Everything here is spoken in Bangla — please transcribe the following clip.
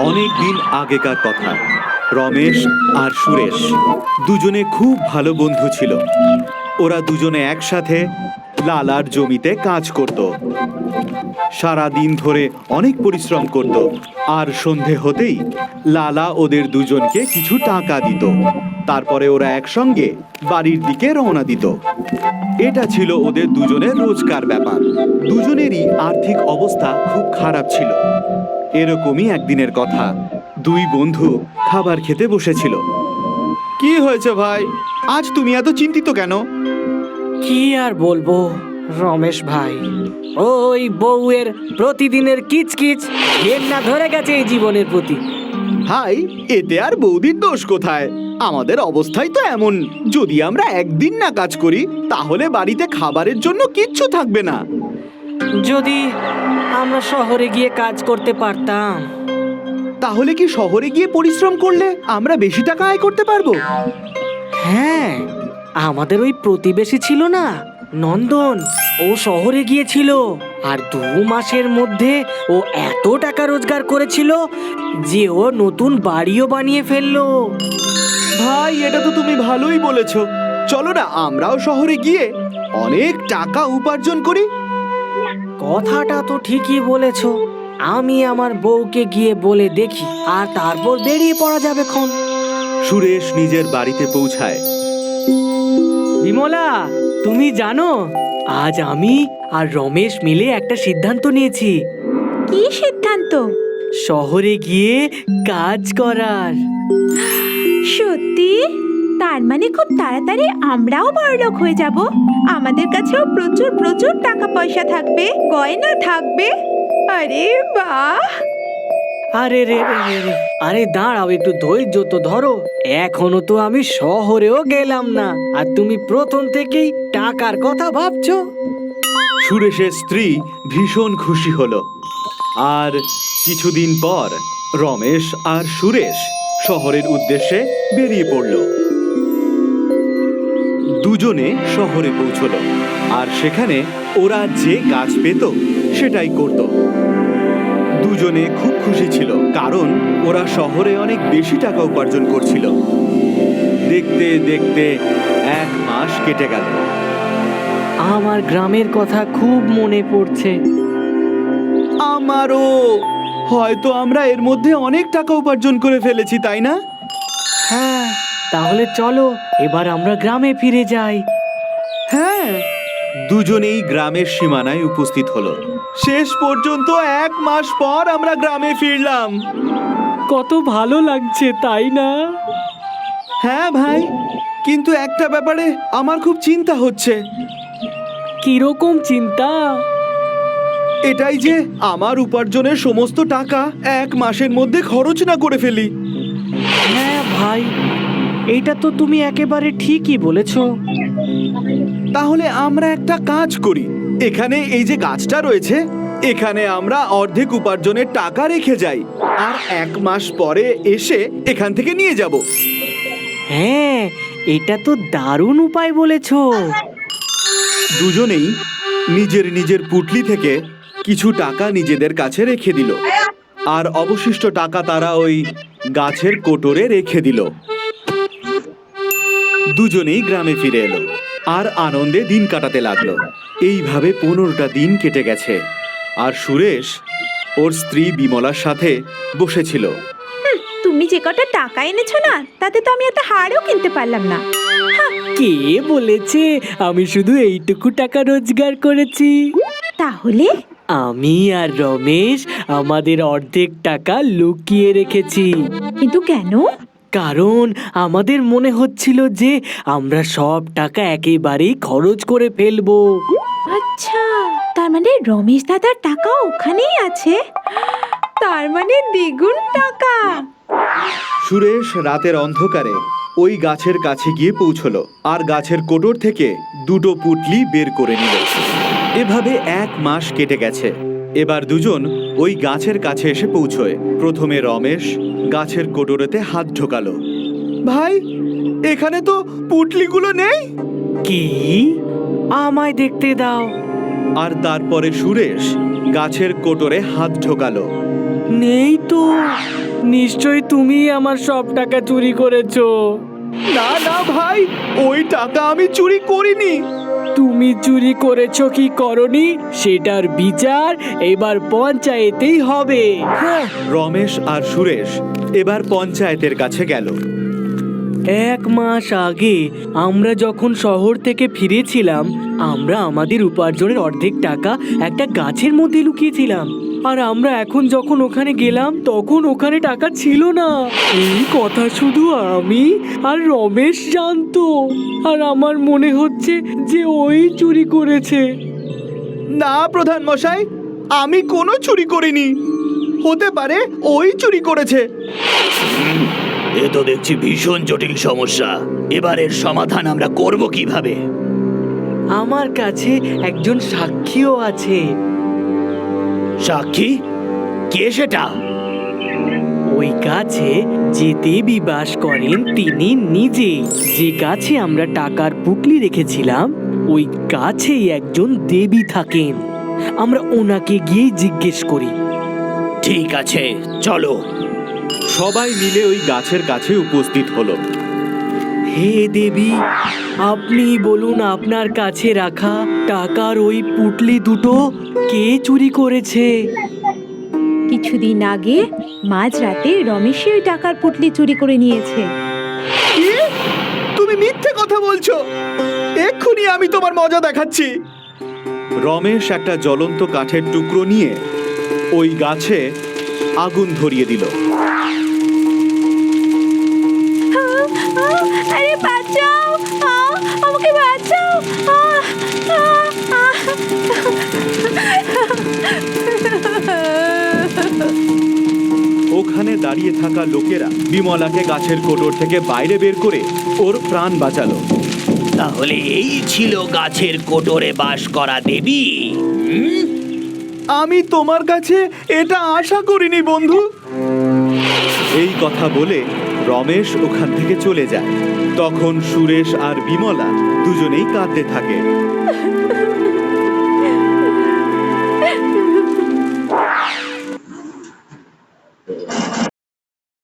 অনেক দিন আগেকার কথা। রমেশ আর সুরেশ দুজনে খুব ভালো বন্ধু ছিল। ওরা দুজনে একসাথে লালার জমিতে কাজ করত। সারা দিন ধরে অনেক পরিশ্রম করত, আর সন্ধে হতেই লালা ওদের দুজনকে কিছু টাকা দিত। তারপরে ওরা একসঙ্গে বাড়ির দিকে রওনা দিত। এটা ছিল ওদের দুজনের রোজকার ব্যাপার। দুজনেরই আর্থিক অবস্থা খুব খারাপ ছিল। এরকমই একদিনের কথা। দুই বন্ধু খাবার খেতে বসেছিল। কি হয়েছে ভাই, আজ তুমি এত চিন্তিত কেন? কি আর বলবো রমেশ ভাই, ওই বউয়ের প্রতিদিনের কিচকিচ ঘেন্না ধরে গেছে এই জীবনের প্রতি। ভাই, এতে আর বৌদির দোষ কোথায়? আমাদের অবস্থাই তো এমন। যদি আমরা একদিন না কাজ করি তাহলে বাড়িতে খাবারের জন্য কিচ্ছু থাকবে না। যদি আমরা শহরে গিয়ে কাজ করতে পারতাম। তাহলে কি শহরে গিয়ে পরিশ্রম করলে আমরা বেশি টাকা আয় করতে পারবো? হ্যাঁ, আমাদের ওই প্রতিবেশী ছিল না নন্দন, ও শহরে গিয়েছিল আর 2 মাসের মধ্যে ও এত টাকা রোজগার করেছিল যে ও নতুন বাড়িও বানিয়ে ফেললো। ভাই, এটা তো তুমি ভালোই বলেছো। চলো না আমরাও শহরে গিয়ে অনেক টাকা উপার্জন করি। কথাটা তো ঠিকই বলেছো। আমি আমার বউকে গিয়ে বলে দেখি, আর তারপর বেরিয়ে পড়া যাবে খন। সুরেশ নিজের বাড়িতে পৌঁছায়। বিমলা, তুমি জানো আজ আমি আর রমেশ মিলে একটা সিদ্ধান্ত নিয়েছি। কি সিদ্ধান্ত? শহরে গিয়ে কাজ করার। সত্যি? তার মানে খুব তাড়াতাড়ি আমরাও বড়লোক হয়ে যাব। আমাদের কাছেও প্রচুর প্রচুর টাকা পয়সা থাকবে, গয়না থাকবে। আরে বাহ! আরে রে রে রে রে, আরে দাঁড়াও, একটু ধৈর্য তো ধরো। এখনো তো আমি শহরেও গেলাম না, আর তুমি প্রথম থেকেই টাকার কথা ভাবছো। সুরেশের স্ত্রী ভীষণ খুশি হলো। আর কিছুদিন পর রমেশ আর সুরেশ শহরের উদ্দেশ্যে বেরিয়ে পড়ল। দুজনে শহরে পৌঁছলো, আর সেখানে ওরা যে কাজ পেত সেটাই করত। দুজনে খুব খুশি ছিল, কারণ ওরা শহরে অনেক বেশি টাকা উপার্জন করছিল। দেখতে দেখতে 1 মাস কেটে গেল। আমার গ্রামের কথা খুব মনে পড়ছে। আমারও। হয়তো আমরা এর মধ্যে অনেক টাকা উপার্জন করে ফেলেছি, তাই না? হ্যাঁ, তাহলে চলো এবার আমরা গ্রামে ফিরে যাই। হ্যাঁ। দুজনেই গ্রামের সীমানায় উপস্থিত হলো। শেষ পর্যন্ত 1 মাস পর আমরা গ্রামে ফিরলাম। কত ভালো লাগছে, তাই না? হ্যাঁ ভাই, কিন্তু একটা ব্যাপারে আমার খুব চিন্তা হচ্ছে। কিরকম চিন্তা? এটাই যে আমার উপার্জনের সমস্ত টাকা 1 মাসের মধ্যে খরচ না করে ফেলি। হ্যাঁ ভাই, এইটা তো তুমি একেবারে ঠিকই বলেছো। তাহলে আমরা একটা কাজ করি। এখানে এই যে গাছটা রয়েছে, এখানে আমরা অর্ধেক উপার্জনের টাকা রেখে যাই, আর 1 মাস পরে এসে এখান থেকে নিয়ে যাব। হ্যাঁ, এটা তো দারুণ উপায় বলেছো। দুজনেই নিজের নিজের পুটলি থেকে কিছু টাকা নিজেদের কাছে রেখে দিল, আর অবশিষ্ট টাকা তারা ওই গাছের কোটরে রেখে দিল। দুজনেই গ্রামে ফিরে এলো আর আনন্দে দিন কাটাতে লাগলো। এইভাবে 15টা দিন কেটে গেছে, আর সুরেশ ওর স্ত্রী বিমলার সাথে বসেছিল। তুমি যে কটা টাকা এনেছো না, তাতে তো আমি একটা হারও কিনতে পারলাম না। কে বলেছে আমি শুধু এইটুকু টাকা রোজগার করেছি? তাহলে আমি আর রমেশ আমাদের অর্ধেক টাকা লুকিয়ে রেখেছি। কিন্তু কেন? কারণ আমাদের মনে হচ্ছিল যে আমরা সব টাকা একেবারেই খরচ করে ফেলবো। আচ্ছা, তার মানে রমেশ দাদার টাকা ওখানেই আছে। তার মানে দ্বিগুণ টাকা। সুরেশ রাতের অন্ধকারে ওই গাছের কাছে গিয়ে পৌঁছলো, আর গাছের কোটর থেকে 2টো পুটলি বের করে নিল। এভাবে 1 মাস কেটে গেছে। এবার দুজন ওই গাছের কাছে এসে পৌঁছয়। প্রথমে রমেশ গাছের কোটরেতে হাত ঢোকালো। ভাই, এখানে তো পুটলিগুলো নেই। কি? আমায় দেখতে দাও। আর তারপরে সুরেশ গাছের কোটরে হাত ঢোকালো। নেই তো, নিশ্চয়ই তুমি আমার সব টাকা চুরি করেছো। না না ভাই, ওই টাকা আমি চুরি করিনি। তুমি চুরি করেছো কি করনি সেটার বিচার এবার পঞ্চায়েতেই হবে। রমেশ আর সুরেশ এবার পঞ্চায়েতের কাছে গেল। 1 মাস আগে আমরা যখন শহর থেকে ফিরেছিলাম, আমরা আমাদের উপার্জনের অর্ধেক টাকা একটা গাছের মধ্যে লুকিয়েছিলাম। আর আমরা এখন যখন ওখানে গেলাম তখন ওখানে টাকা ছিল না। এই কথা শুধু আমি আর রমেশ জানতো। আর আমার মনে হচ্ছে যে ওই চুরি করেছে। না প্রধান মশাই, আমি কোনো চুরি করিনি। হতে পারে ওই চুরি করেছে। এ তো দেখছি ভীষণ জটিল সমস্যা। এবারের সমাধান আমরা করব কিভাবে? আমার কাছে একজন সাক্ষীও আছে। সাক্ষী? কে সেটা? ওই গাছে যে দেবী বাস করেন তিনি নিজেই। যে গাছে আমরা টাকার পুটলি রেখেছিলাম ওই গাছেই একজন দেবী থাকেন। আমরা ওনাকে গিয়ে জিজ্ঞেস করি। ঠিক আছে, চলো। সবাই মিলে ওই গাছের কাছে উপস্থিত হলো। হে দেবী, আপনি বলুন আপনার কাছে রাখা টাকার ওই পুটলি দুটো কে চুরি করেছে? কিছুদিন আগে মাঝরাতে রমেশই ওই টাকার পুটলি চুরি করে নিয়েছে। কি? তুমি মিথ্যে কথা বলছো? এক্ষুনি আমি তোমার মজা দেখাচ্ছি। রমেশ একটা জ্বলন্ত কাঠের টুকরো নিয়ে ওই গাছে আগুন ধরিয়ে দিল। আরে বাঁচাও, আমাকে বাঁচাও। ওখানে দাঁড়িয়ে থাকা লোকেরা বিমলাকে গাছের কোটর থেকে বাইরে বের করে ওর প্রাণ বাঁচালো। তাহলে এই ছিল গাছের কোটরে বাস করা দেবী। আমি তোমার কাছে এটা আশা করিনি বন্ধু। এই কথা বলে রমেশ ওখান থেকে চলে যায়। তখন সুরেশ আর বিমলা দুজনেই কাঁদতে থাকে।